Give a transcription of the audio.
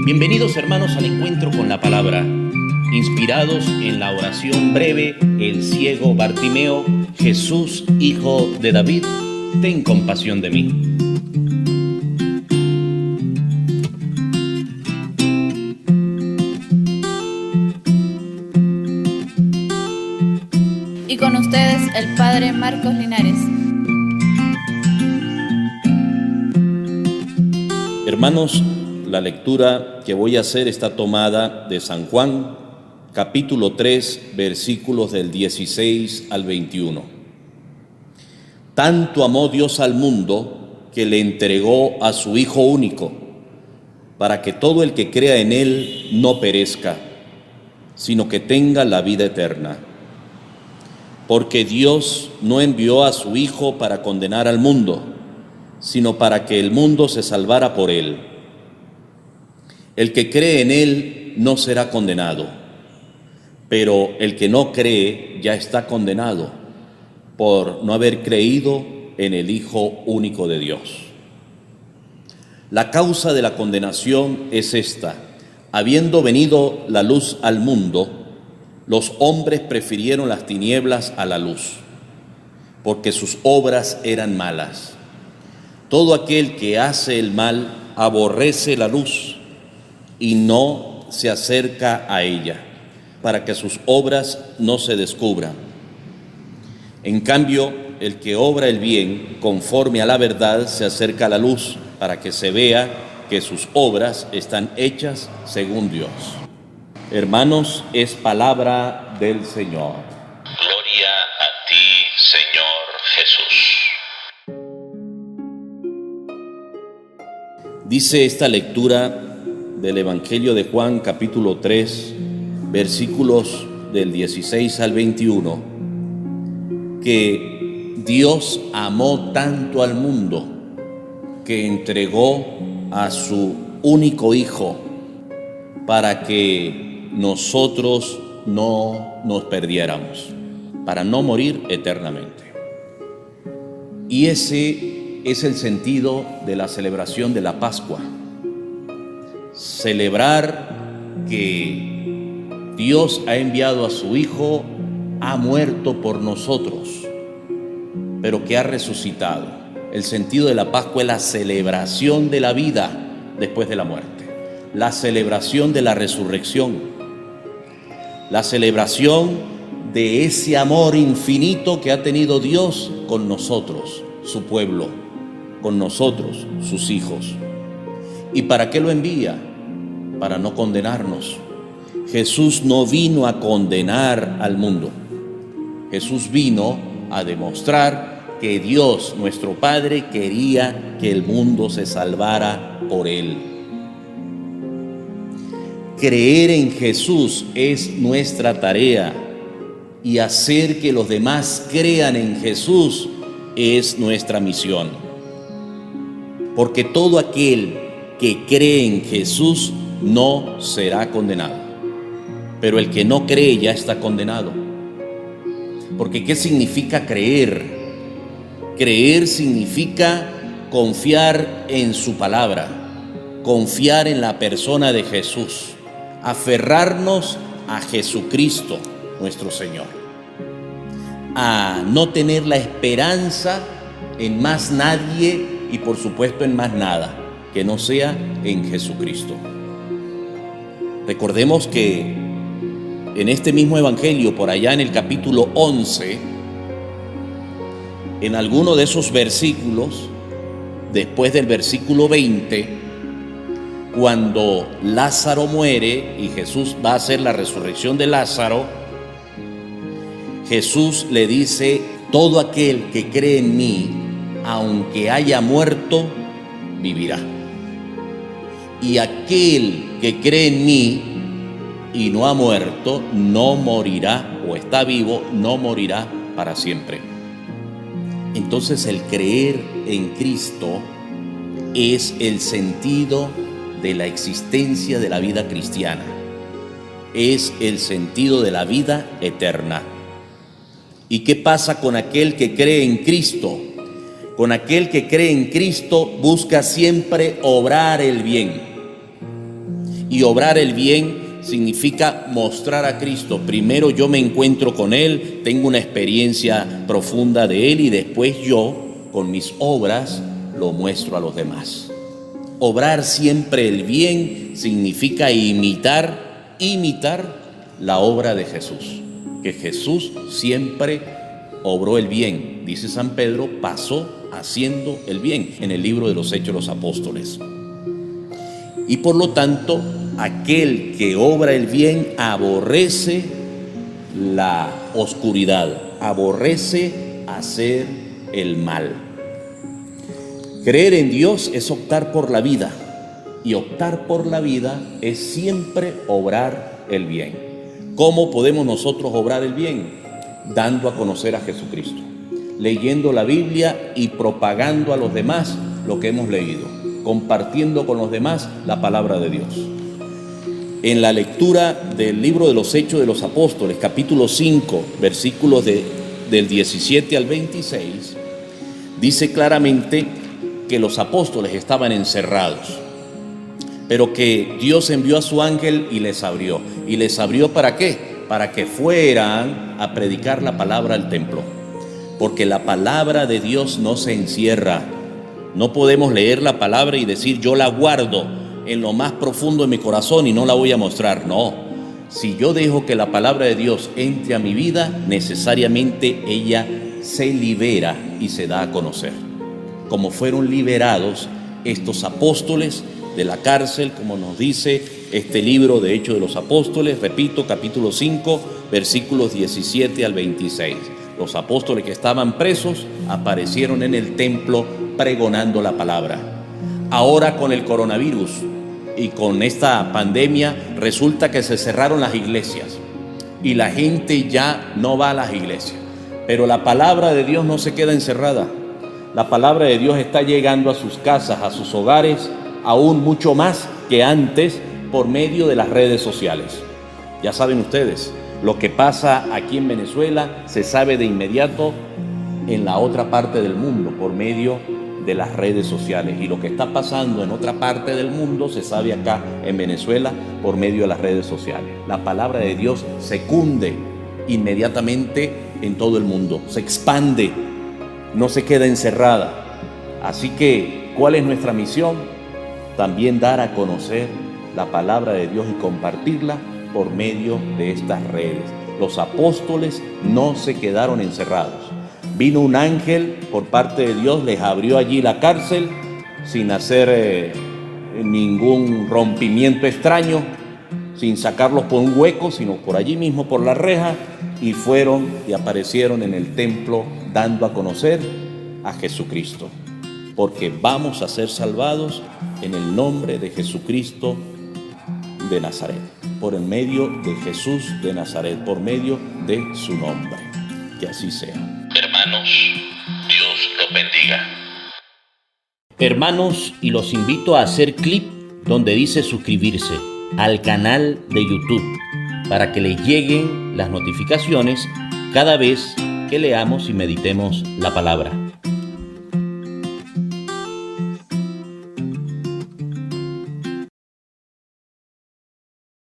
Bienvenidos hermanos al encuentro con la palabra, inspirados en la oración breve, el ciego Bartimeo: Jesús, hijo de David, ten compasión de mí. Y con ustedes el Padre Marcos Linares. Hermanos, la lectura que voy a hacer está tomada de San Juan, capítulo 3, versículos del 16 al 21. Tanto amó Dios al mundo que le entregó a su Hijo único, para que todo el que crea en Él no perezca, sino que tenga la vida eterna. Porque Dios no envió a su Hijo para condenar al mundo, sino para que el mundo se salvara por Él. El que cree en Él no será condenado, pero el que no cree ya está condenado por no haber creído en el Hijo único de Dios. La causa de la condenación es esta: habiendo venido la luz al mundo, los hombres prefirieron las tinieblas a la luz, porque sus obras eran malas. Todo aquel que hace el mal aborrece la luz y no se acerca a ella, para que sus obras no se descubran. En cambio, el que obra el bien conforme a la verdad se acerca a la luz, para que se vea que sus obras están hechas según Dios. Hermanos, es palabra del Señor. Gloria a ti, Señor Jesús. Dice esta lectura del Evangelio de Juan, capítulo 3, versículos del 16 al 21, que Dios amó tanto al mundo que entregó a su único Hijo para que nosotros no nos perdiéramos, para no morir eternamente. Y ese es el sentido de la celebración de la Pascua. Celebrar que Dios ha enviado a su Hijo, ha muerto por nosotros, pero que ha resucitado. El sentido de la Pascua es la celebración de la vida después de la muerte, la celebración de la resurrección, la celebración de ese amor infinito que ha tenido Dios con nosotros, su pueblo, con nosotros, sus hijos. ¿Y para qué lo envía? Para no condenarnos. Jesús no vino a condenar al mundo. Jesús vino a demostrar que Dios, nuestro Padre, quería que el mundo se salvara por Él. Creer en Jesús es nuestra tarea, y hacer que los demás crean en Jesús es nuestra misión. Porque todo aquel que cree en Jesús no será condenado, pero el que no cree ya está condenado. Porque ¿qué significa creer? Creer significa confiar en su palabra, confiar en la persona de Jesús, aferrarnos a Jesucristo, nuestro Señor, a no tener la esperanza en más nadie y por supuesto en más nada que no sea en Jesucristo. Recordemos que en este mismo Evangelio, por allá en el capítulo 11, en alguno de esos versículos, después del versículo 20, cuando Lázaro muere y Jesús va a hacer la resurrección de Lázaro, Jesús le dice: todo aquel que cree en mí, aunque haya muerto, vivirá. Y aquel que cree en mí y no ha muerto, no morirá, o está vivo, no morirá para siempre. Entonces el creer en Cristo es el sentido de la existencia de la vida cristiana. Es el sentido de la vida eterna. ¿Y qué pasa con aquel que cree en Cristo? Con aquel que cree en Cristo busca siempre obrar el bien. Y obrar el bien significa mostrar a Cristo. Primero yo me encuentro con Él, tengo una experiencia profunda de Él y después yo, con mis obras, lo muestro a los demás. Obrar siempre el bien significa imitar la obra de Jesús. Que Jesús siempre obró el bien. Dice San Pedro, pasó haciendo el bien en el libro de los Hechos de los Apóstoles. Y por lo tanto, aquel que obra el bien aborrece la oscuridad, aborrece hacer el mal. Creer en Dios es optar por la vida, y optar por la vida es siempre obrar el bien. ¿Cómo podemos nosotros obrar el bien? Dando a conocer a Jesucristo, leyendo la Biblia y propagando a los demás lo que hemos leído, compartiendo con los demás la palabra de Dios. En la lectura del libro de los Hechos de los Apóstoles, capítulo 5, versículos del 17 al 26, dice claramente que los apóstoles estaban encerrados, pero que Dios envió a su ángel y les abrió. ¿Y les abrió para qué? Para que fueran a predicar la palabra al templo. Porque la palabra de Dios no se encierra. No podemos leer la palabra y decir yo la guardo en lo más profundo de mi corazón y no la voy a mostrar. No, si yo dejo que la palabra de Dios entre a mi vida, necesariamente ella se libera y se da a conocer. Como fueron liberados estos apóstoles de la cárcel, como nos dice este libro de Hechos de los Apóstoles, repito, capítulo 5, versículos 17 al 26. Los apóstoles que estaban presos aparecieron en el templo pregonando la palabra. Ahora con el coronavirus y con esta pandemia resulta que se cerraron las iglesias y la gente ya no va a las iglesias. Pero la palabra de Dios no se queda encerrada. La palabra de Dios está llegando a sus casas, a sus hogares, aún mucho más que antes por medio de las redes sociales. Ya saben ustedes, lo que pasa aquí en Venezuela se sabe de inmediato en la otra parte del mundo por medio de las redes sociales, y lo que está pasando en otra parte del mundo se sabe acá en Venezuela por medio de las redes sociales. La palabra de Dios se cunde inmediatamente en todo el mundo, se expande, no se queda encerrada. Así que, ¿cuál es nuestra misión? También dar a conocer la palabra de Dios y compartirla por medio de estas redes. Los apóstoles no se quedaron encerrados. Vino un ángel por parte de Dios, les abrió allí la cárcel sin hacer ningún rompimiento extraño, sin sacarlos por un hueco, sino por allí mismo, por la reja, y fueron y aparecieron en el templo dando a conocer a Jesucristo. Porque vamos a ser salvados en el nombre de Jesucristo de Nazaret, por el medio de Jesús de Nazaret, por medio de su nombre. Que así sea. Hermanos, Dios los bendiga. Hermanos, y los invito a hacer clic donde dice suscribirse al canal de YouTube para que les lleguen las notificaciones cada vez que leamos y meditemos la palabra.